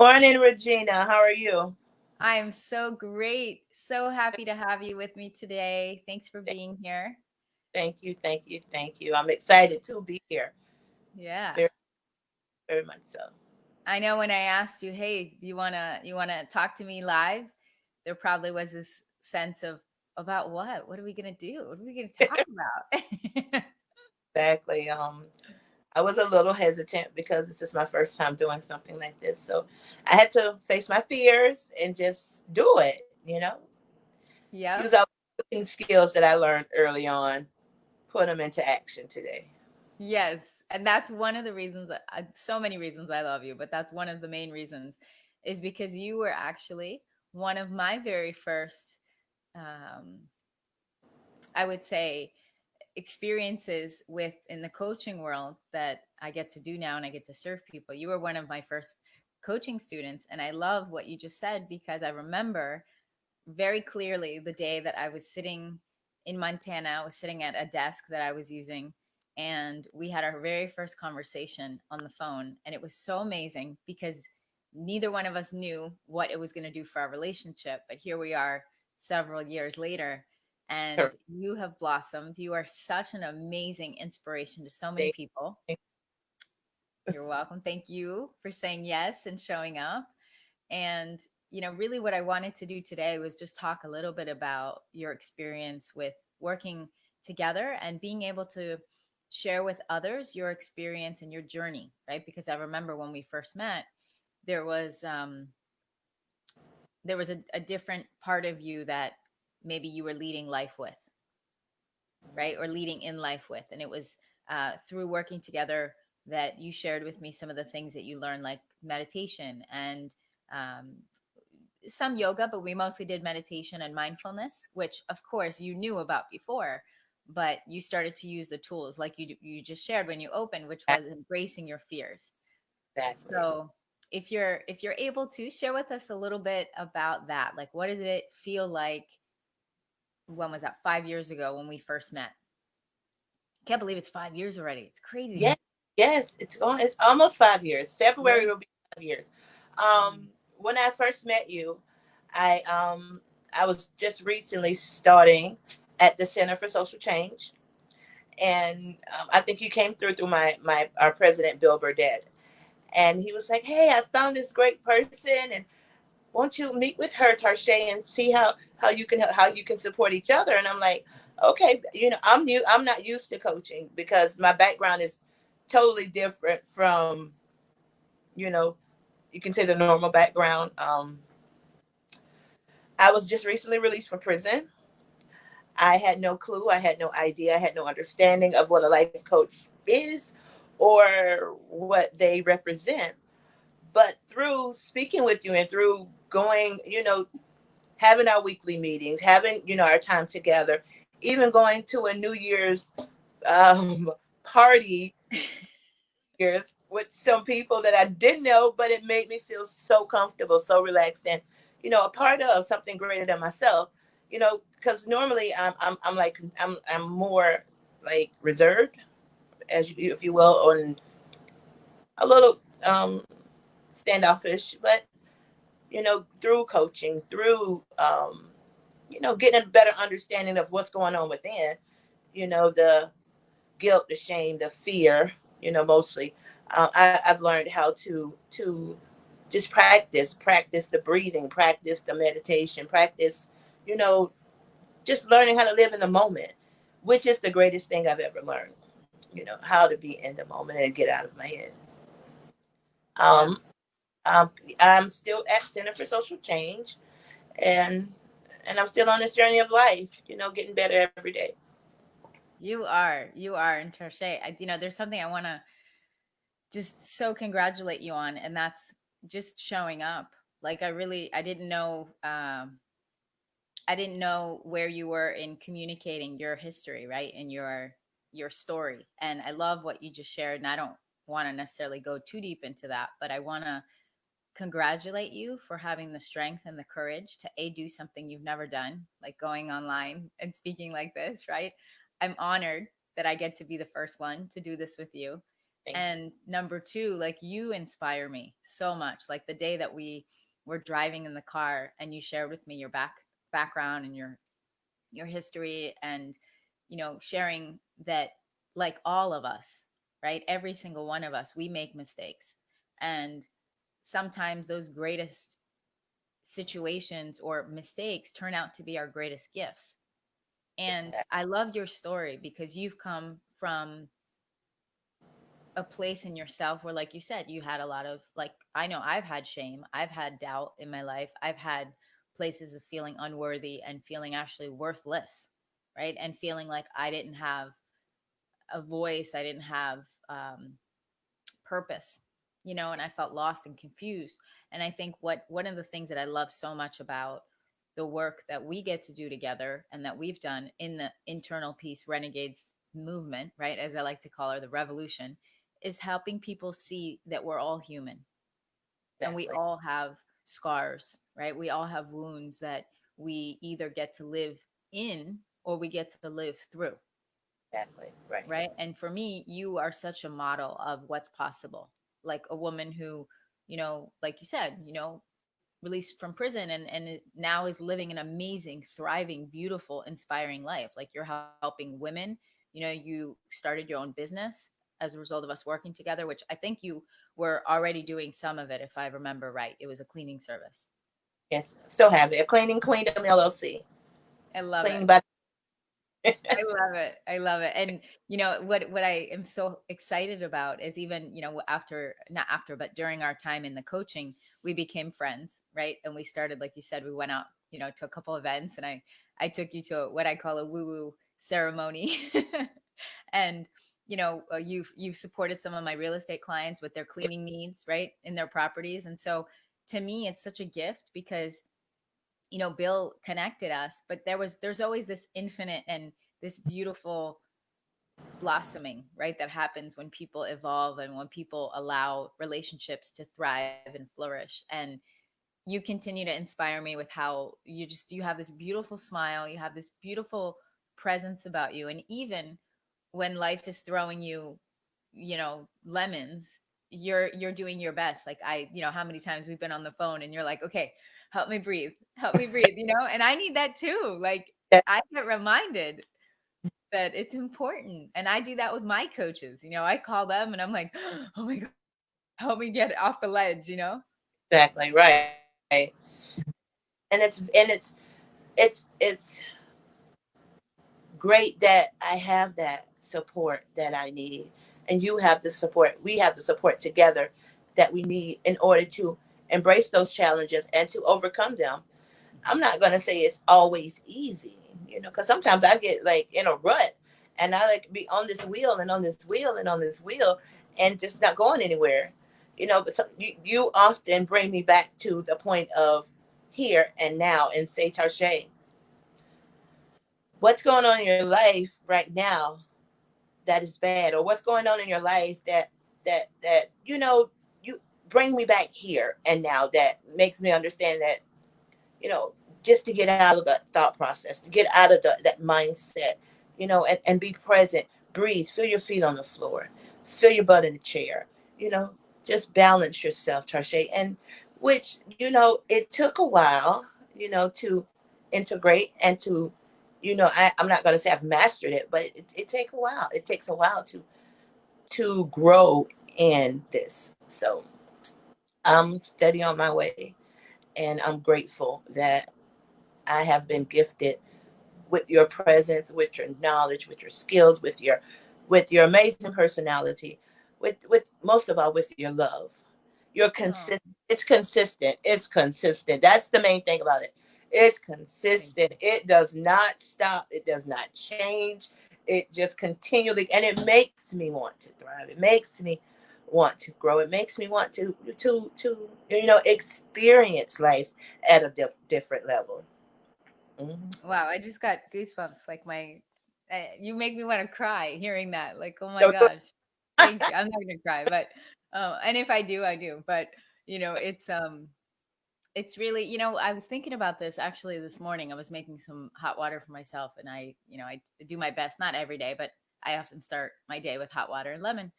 Morning, Regina. How are you? I am so great. So happy to have you with me today. Thanks for Th- being here. Thank you, thank you, thank you. I'm excited to be here. Yeah. Very, very much so. I know when I asked you, "Hey, you want to talk to me live?" There probably was this sense of about what? What are we going to do? What are we going to talk about? Exactly. I was a little hesitant because this is my first time doing something like this. So I had to face my fears and just do it. Use Yep. all the cooking skills that I learned early on, put them into action today. Yes. And that's one of the reasons so many reasons I love you, but that's one of the main reasons is because you were actually one of my very first um I would say experiences with in the coaching world that I get to do now and I get to serve people. You were one of my first coaching students and I love what you just said because I remember very clearly the day that I was sitting in Montana. I was sitting at a desk that I was using and we had our very first conversation on the phone and it was so amazing because neither one of us knew what it was going to do for our relationship, but here we are several years later and Sure. you have blossomed. You are such an amazing inspiration to so many Thank- people. thank- You're welcome. Thank you for saying yes and showing up. And, really what I wanted to do today was just talk a little bit about your experience with working together and being able to share with others your experience and your journey, right? Because I remember when we first met, there was a different part of you that maybe you were leading life with, right? Or leading in life with. And it was through working together that you shared with me some of the things that you learned, like meditation and um, some yoga, but we mostly did meditation and mindfulness, which of course you knew about before, but you started to use the tools like you just shared when you opened, which was embracing your fears. Exactly. So if you're able to share with us a little bit about that, like what did it feel like? When was that? 5 years ago when we first met. Can't believe it's 5 years already. It's crazy. Yes, yes. It's almost 5 years. Yeah. February will be 5 years. Mm. When I first met you, I was just recently starting at the Center for Social Change, and I think you came through my our president Bill Burdett, and he was like, "Hey, I found this great person, and won't you meet with her, Tarshea, and see how you can support each other?" And I'm like, "Okay, I'm new. I'm not used to coaching because my background is totally different from you know you can say the normal background. I was just recently released from prison. I had no clue. I had no idea. I had no understanding of what a life coach is or what they represent. But through speaking with you and through going, having our weekly meetings, having, our time together, even going to a New Year's um, party years with some people that I didn't know, but it made me feel so comfortable, so relaxed, and a part of something greater than myself. Because normally I'm more like reserved, if you will, and a little standoffish. But through coaching, through getting a better understanding of what's going on within, the guilt, the shame, the fear, mostly. I've learned how to just practice the breathing, practice the meditation, practice, you know, just learning how to live in the moment, which is the greatest thing I've ever learned. How to be in the moment and get out of my head. Yeah. Um, um, I'm still at Center for Social Change, and I'm still on this journey of life. Getting better every day. You are in Terche. There's something I want to just so congratulate you on, and that's just showing up. Like I didn't know where you were in communicating your history, right? And your story. And I love what you just shared. And I don't want to necessarily go too deep into that, but I want to congratulate you for having the strength and the courage to do something you've never done, like going online and speaking like this, right? I'm honored that I get to be the first one to do this with you. Thank you. And number two, like, you inspire me so much. Like the day that we were driving in the car and you shared with me your background and your history, and sharing that, like, all of us, right, every single one of us, we make mistakes, and sometimes those greatest situations or mistakes turn out to be our greatest gifts. And Exactly. I love your story because you've come from a place in yourself where, like you said, you had a lot of, like, I know I've had shame, I've had doubt in my life, I've had places of feeling unworthy and feeling actually worthless, right, and feeling like I didn't have a voice, I didn't have purpose, and I felt lost and confused. And I think what one of the things that I love so much about the work that we get to do together and that we've done in the internal Peace Renegades movement, right, as I like to call her, the revolution, is helping people see that we're all human and we Exactly. all have scars, right? We all have wounds that we either get to live in or we get to live through, Exactly. Right. right? And for me, you are such a model of what's possible. Like a woman who, like you said, released from prison and now is living an amazing, thriving, beautiful, inspiring life. Like you're helping women. You started your own business as a result of us working together, which I think you were already doing some of it, if I remember right. It was a cleaning service. Yes. Still have it. A Cleaning Queendom LLC. I love it. Clean by. I love it. I love it. And what I am so excited about is, even, after, not after, but during our time in the coaching, we became friends, right? And we started, like you said, we went out, to a couple events, and I took you to what I call a woo-woo ceremony. And you've supported some of my real estate clients with their cleaning needs, right, in their properties. And so to me, it's such a gift because Bill connected us, but there's always this infinite and this beautiful blossoming, right, that happens when people evolve and when people allow relationships to thrive and flourish. And you continue to inspire me with how you have this beautiful smile, you have this beautiful presence about you. And even when life is throwing you, lemons, you're doing your best. Like, how many times we've been on the phone and you're like, okay, help me breathe, and I need that too. Like, I get reminded that it's important. And I do that with my coaches. I call them and I'm like, oh my God, help me get off the ledge. Exactly. Right. And it's great that I have that support that I need, and you have the support. We have the support together that we need in order to embrace those challenges and to overcome them. I'm not going to say it's always easy, because sometimes I get like in a rut and I like be on this wheel and on this wheel and on this wheel and just not going anywhere, but you often bring me back to the point of here and now and say, Tarshay, what's going on in your life right now that is bad, or what's going on in your life that you bring me back here and now, that makes me understand that, you know just to get out of the thought process, to get out of that mindset, and be present, breathe, feel your feet on the floor, feel your butt in the chair, you know just balance yourself, Tarshay. And which, it took a while, to integrate and to, I'm not going to say I've mastered it, but it takes a while. It takes a while to grow in this. So I'm steady on my way, and I'm grateful that I have been gifted with your presence, with your knowledge, with your skills, with your amazing personality, with most of all with your love. You're Oh, consistent. It's consistent. It's consistent. That's the main thing about it. It's thank consistent. It does not stop. It does not change. It just continually, and it makes me want to thrive. It makes me want to grow. It makes me want to experience life at a different level. Mm-hmm. you. Wow, I just got goosebumps. Like, you make me want to cry hearing that. Like, oh my So good. gosh, thank you. I'm not gonna cry, but and if I do, I do. But it's really, I was thinking about this actually this morning. I was making some hot water for myself, and I do my best, not every day, but I often start my day with hot water and lemon.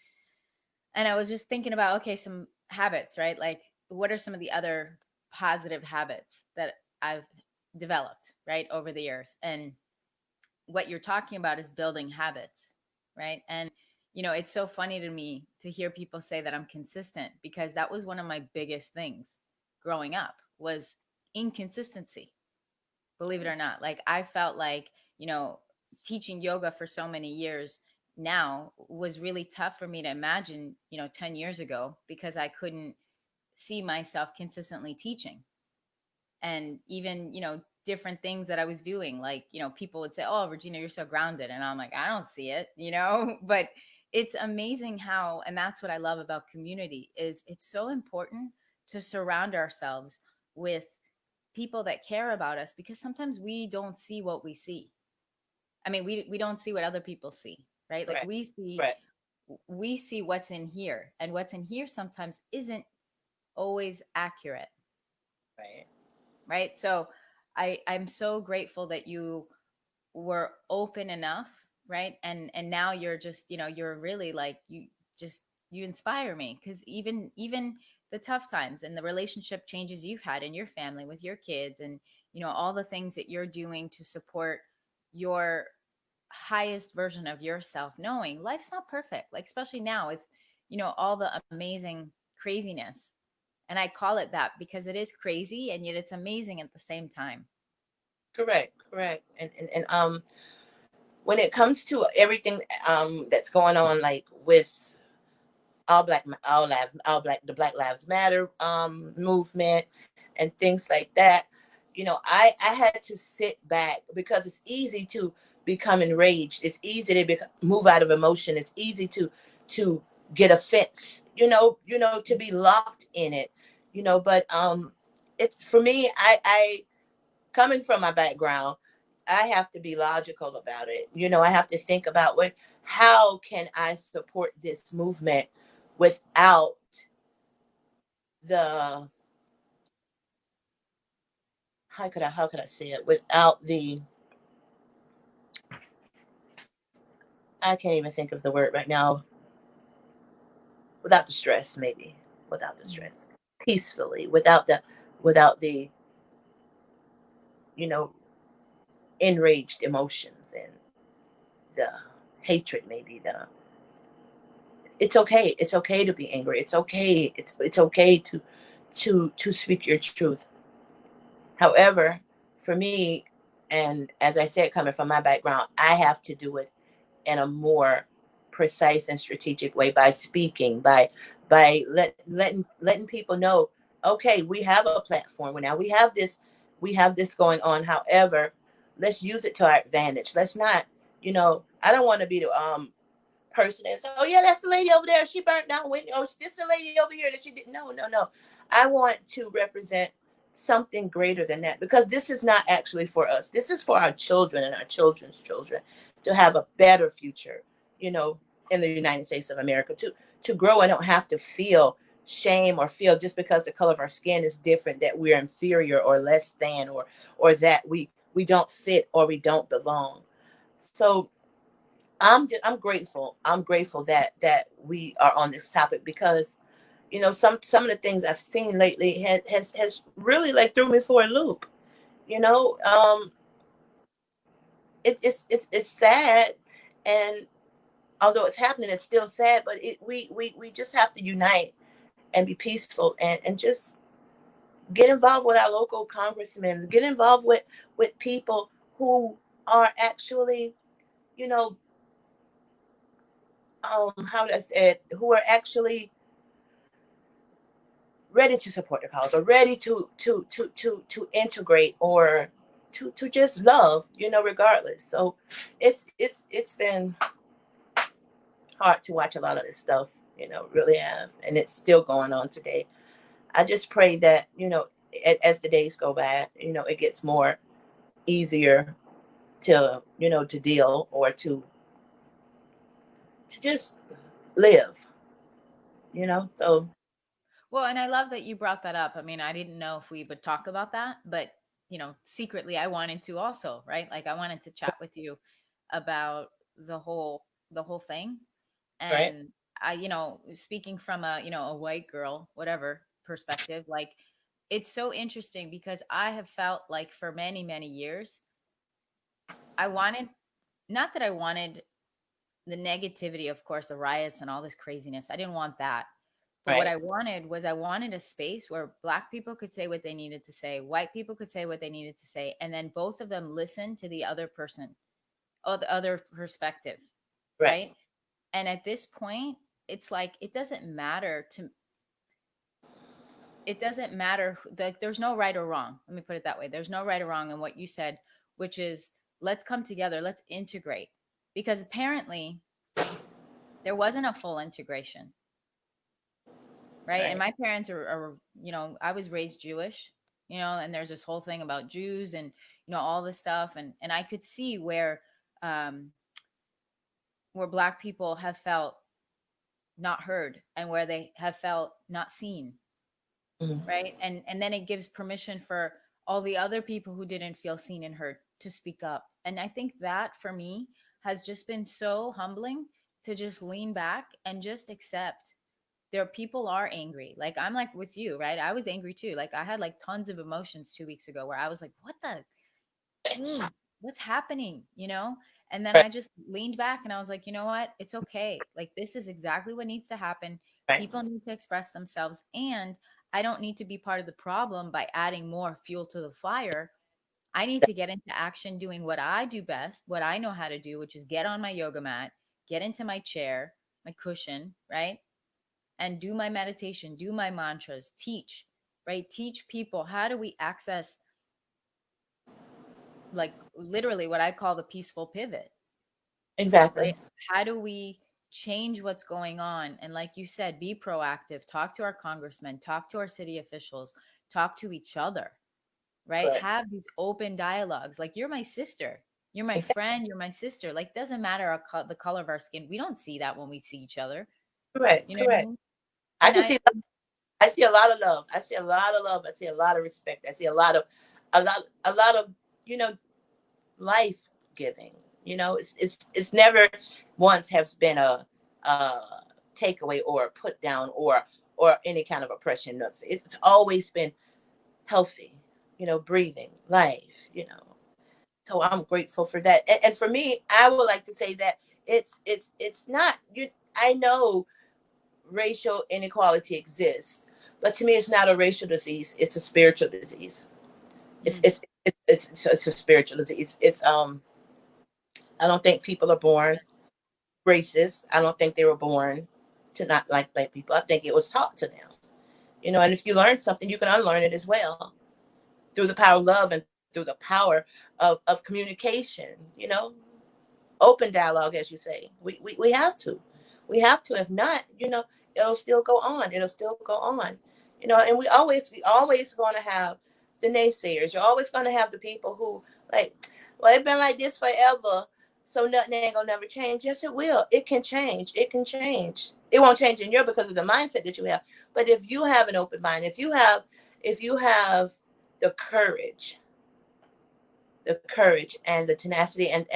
And I was just thinking about, okay, some habits, right? Like, what are some of the other positive habits that I've developed, right, over the years? And what you're talking about is building habits, right? And it's so funny to me to hear people say that I'm consistent, because that was one of my biggest things growing up, was inconsistency. Believe it or not, like, I felt like, you know teaching yoga for so many years now was really tough for me to imagine, 10 years ago, because I couldn't see myself consistently teaching. And even, different things that I was doing, like, people would say, "Oh, Regina, you're so grounded," and I'm like, "I don't see it," but it's amazing how, and that's what I love about community, is it's so important to surround ourselves with people that care about us, because sometimes we don't see what we see. I mean, we don't see what other people see, right? Like, Right. we see Right. we see what's in here, and what's in here sometimes isn't always accurate, Right. right? So I'm so grateful that you were open enough, right? And now you're just, you're really like, just you inspire me, because even the tough times and the relationship changes you've had in your family with your kids, and all the things that you're doing to support your highest version of yourself, knowing life's not perfect, like, especially now with all the amazing craziness. And I call it that because it is crazy, and yet it's amazing at the same time. Correct. Correct. And when it comes to everything that's going on, like with all black the Black Lives Matter movement and things like that, I had to sit back, because it's easy to become enraged. It's easy to move out of emotion. It's easy to get offense. To be locked in it. But it's for me. I coming from my background, I have to be logical about it. I have to think about how can I support this movement without the how could I say it, without the, I can't even think of the word right now, without the stress, maybe, without the Mhm. stress, peacefully, without the you know enraged emotions and the hatred, maybe the it's okay to be angry. It's okay to speak your truth. However, for me, and as I said, coming from my background, I have to do it in a more precise and strategic way, by speaking, by letting people know, okay, we have a platform now, we have this going on. However, let's use it to our advantage. Let's not, I don't want to be the person and say, "Oh yeah, that's the lady over there. She burnt down. Oh, this the lady over here that she did." No, no, no. I want to represent something greater than that, because this is not actually for us. This is for our children and our children's children to have a better future. You know, in the United States of America, to grow and don't have to feel shame or feel just because the color of our skin is different that we're inferior or less than, or that we don't fit or we don't belong. So I'm grateful. I'm grateful that we are on this topic, because some of the things I've seen lately has really like threw me for a loop. You know, it's sad, and although it's happening, it's still sad. But we just have to unite and be peaceful, and just get involved with our local congressmen. Get involved with people who are actually, you know, how do I say it? Who are actually ready to support the cause, or ready to integrate, or to just love, regardless. So it's been hard to watch a lot of this stuff, really have, and it's still going on today. I just pray that, as the days go by, it gets more easier to deal, or to just live, so Well, and I love that you brought that up. I mean, I didn't know if we would talk about that, but secretly I wanted to also, right? Like, I wanted to chat with you about the whole thing. right. And speaking from a white girl, whatever perspective, like it's so interesting because I have felt like for many, many years, I wanted, not that I wanted the negativity, of course, the riots and all this craziness. I didn't want that. But what Right. I wanted was I wanted a space where black people could say what they needed to say, white people could say what they needed to say, and then both of them listen to the other person or the other perspective, right? Right. And at this point, it's like it doesn't matter, like there's no right or wrong. Let me put it that way. There's no right or wrong in what you said, which is let's come together, let's integrate. Because apparently there wasn't a full integration, right? And Right. my parents are I was raised Jewish, and there's this whole thing about Jews and all this stuff, and I could see um where black people have felt not heard and where they have felt not seen, Mhm. right? And then it gives permission for all the other people who didn't feel seen and heard to speak up. And I think that for me has just been so humbling to just lean back and just accept there people are angry. Like I'm like with you, right? I was angry too. Like I had like tons of emotions 2 weeks ago where I was like, what the what's happening, and then Right. I just leaned back and I was like, you know what, it's okay, like this is exactly what needs to happen. Right. People need to express themselves, and I don't need to be part of the problem by adding more fuel to the fire. I need to get into action doing what I do best, what I know how to do, which is get on my yoga mat, get into my chair, my cushion, right, and do my meditation, do my mantras, teach, right, teach people how do we access, like literally what I call the peaceful pivot, right? Exactly. How do we change what's going on? And like you said, be proactive, talk to our congressmen, talk to our city officials, talk to each other, right? Correct. Have these open dialogues. Like you're my sister, you're my Exactly. friend, you're my sister. Like doesn't matter the color of our skin. We don't see that when we see each other. Correct. You know what I Correct. mean? I And just see. I see a lot of love. I see a lot of love. I see a lot of respect. I see a lot of you know life giving. It's never once has been a takeaway or a put down or any kind of oppression. Nothing. It's always been healthy. Breathing life. So I'm grateful for that. And for me, I would like to say that it's not you. I know racial inequality exists, but to me, it's not a racial disease. It's a spiritual disease. It's Mm, it's it's a spiritual disease. I don't think people are born racist. I don't think they were born to not like black people. I think it was taught to them. And if you learn something, you can unlearn it as well through the power of love and through the power of communication. Open dialogue, as you say. We have to. We have to. If not, it'll still go on. It'll still go on. And we always going to have the naysayers. You're always going to have the people who like, well, it's been like this forever, so nothing ain't gonna never change. Yes, it will. It can change. It can change. It won't change in you because of the mindset that you have. But if you have an open mind, if you have the courage and the tenacity and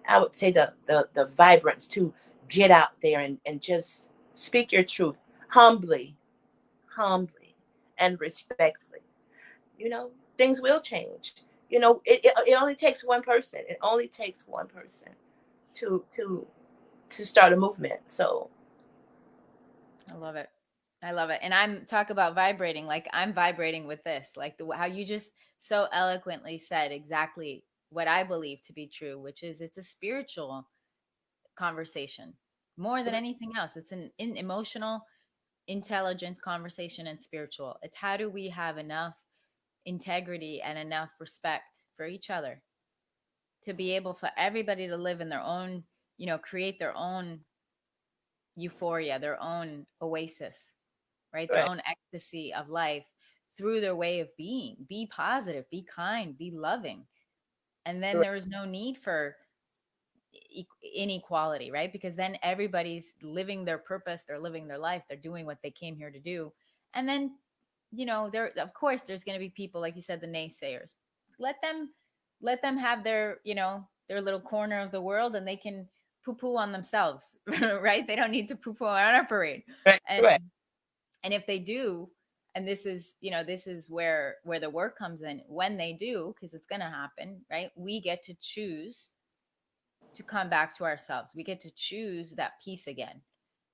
I would say the vibrance to get out there and just speak your truth humbly, humbly and respectfully. Things will change. It only takes one person. It only takes one person to start a movement. So I love it. I love it. And I'm talk about vibrating. Like I'm vibrating with this. Like how you just so eloquently said exactly what I believe to be true, which is it's a spiritual conversation more than anything else. It's an emotional, intelligent conversation and spiritual. It's how do we have enough integrity and enough respect for each other to be able for everybody to live in their own, create their own euphoria, their own oasis, right? Their right, own ecstasy of life through their way of being. Be positive, be kind, be loving. And then right, there is no need for inequality, right? Because then everybody's living their purpose, they're living their life, they're doing what they came here to do. And then, there of course there's going to be people like you said, the naysayers. Let them let them have their, their little corner of the world, and they can poo poo on themselves, right? They don't need to poo poo on our parade. Right, And correct. and if they do, and this is, this is where the work comes in, when they do, because it's going to happen, right? We get to choose to come back to ourselves. We get to choose that peace again.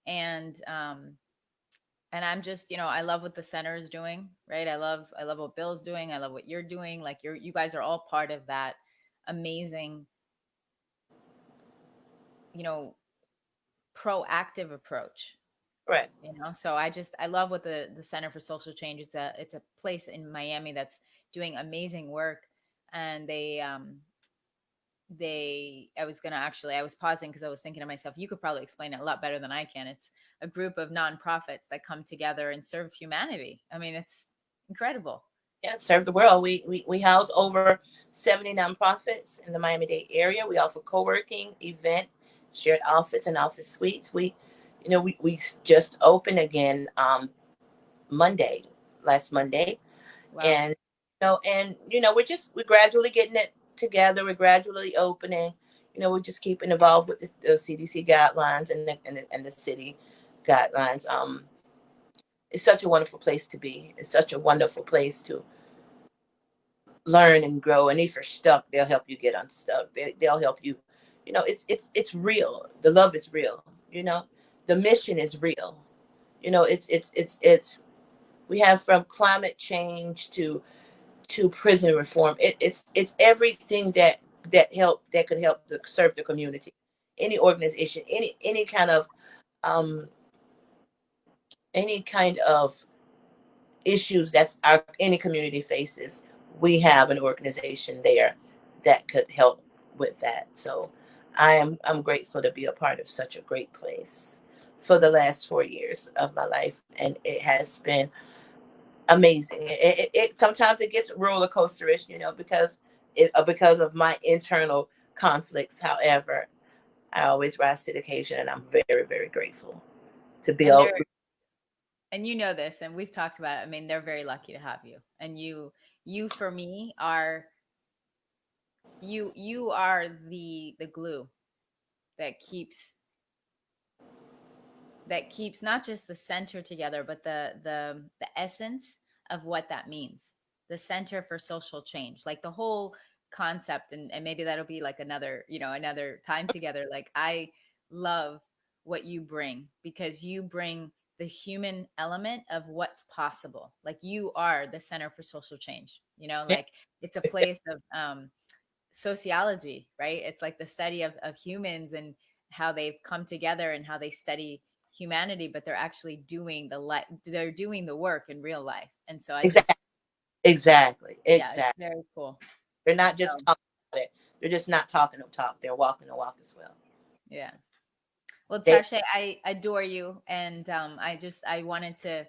And I'm just, I love what the center is doing, right? I love what Bill's doing. I love what you're doing. Like, you guys are all part of that amazing, you know proactive approach. Correct. So I love what the Center for Social Change, it's a place in Miami that's doing amazing work. And I was pausing because I was thinking to myself, you could probably explain it a lot better than I can. It's a group of nonprofits that come together and serve humanity. I mean, it's incredible. Yeah, serve the world. We house over 70 nonprofits in the Miami-Dade area. We offer co-working, event, shared office, and office suites. We just opened again Monday, last Monday. Wow. And we're gradually getting it together. We're gradually opening. We're just keeping involved with the CDC guidelines and the city guidelines. It's such a wonderful place to be. It's such a wonderful place to learn and grow. And if you're stuck, they'll help you get unstuck. They'll help you. It's real. The love is real. The mission is real. It's we have from climate change to prison reform. It's everything that could help to serve the community. Any organization, um any kind of issues that's any community faces, we have an organization there that could help with that. So I'm grateful to be a part of such a great place for the last 4 years of my life, and it has been amazing. It sometimes it gets roller coasterish, because of my internal conflicts. However, I always rise to the occasion, and I'm very, very grateful to be And able. this, and we've talked about it. I mean, they're very lucky to have you. And you for me are, you are the glue that keeps not just the center together, but the essence of what that means. The Center for Social Change, like the whole concept. And maybe that'll be like another time together. Like, I love what you bring, because you bring the human element of what's possible. Like, you are the Center for Social Change, like, it's a place of sociology, right? It's like the study of humans and how they've come together and how they study humanity, but they're actually they're doing the work in real life. And so I just, Exactly, exactly, yeah, it's exactly. very cool. They're not just So talking about it. They're just not talking the talk. They're walking the walk as well. yeah. Well, They Tarsha, I adore you. And I wanted to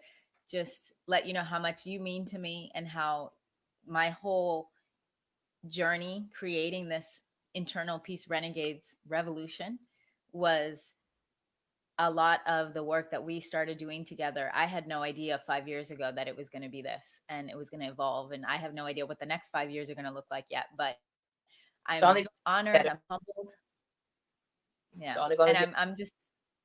just let you know how much you mean to me, and how my whole journey creating this internal Peace Renegades revolution was a lot of the work that we started doing together. I had no idea 5 years ago that it was going to be this, and it was going to evolve. And I have no idea what the next 5 years are going to look like yet. But I'm it's only going honored, to I'm get better. humbled. Yeah. It's only And going to get. I'm just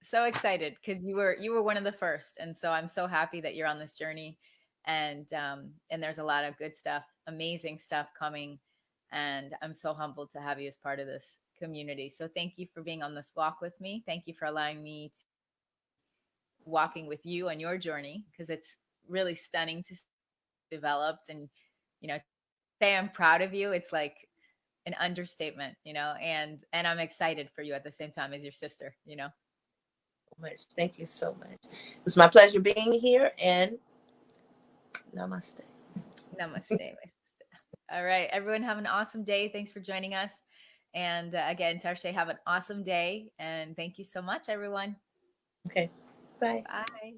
so excited, because you were one of the first. And so I'm so happy that you're on this journey. And there's a lot of good stuff, amazing stuff coming. And I'm so humbled to have you as part of this community. So thank you for being on this walk with me. Thank you for allowing me to walking with you on your journey, because it's really stunning to see how you've developed. And to say I'm proud of you, it's like an understatement. And I'm excited for you at the same time as your sister. So much. Thank you so much. It was my pleasure being here, and namaste. Namaste, my sister. All right, everyone, have an awesome day. Thanks for joining us. And again, Tarsha, have an awesome day. And thank you so much, everyone. Okay. Bye. Bye.